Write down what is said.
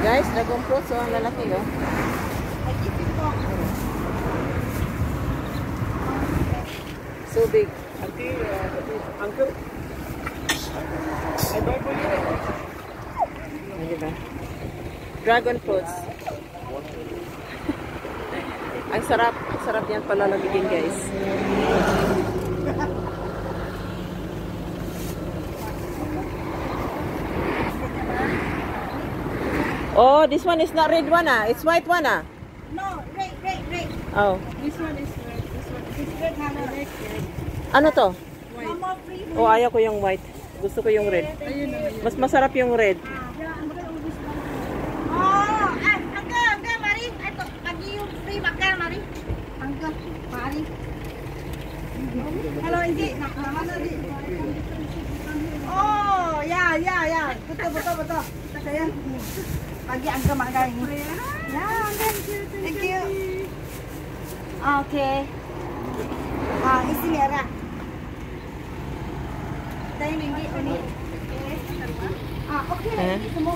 Guys, dragon fruits, oh, ang lalaki, oh. So big. Auntie, uncle, I buy for you. Ano diba? Dragon fruits. Ang sarap yan palalagigin, guys. Oh, this one is not red one, ah. It's white one, ah. No, red. Oh. This one is red. This red color, red. Ano to? No more free. Oh, ayaw ko yung white. Gusto ko yung red. Mas masarap yung red. Oh, angga, mari. Ito, pagi yung free makan, mari. Angga, mari. Hello, Inji. Mana di? Oh, ya. Betul. Saya. Pagi angga makan ini. Ya, angga. Thank you. Okay. Isi merah. Saya ini. Okay. Okay. Semua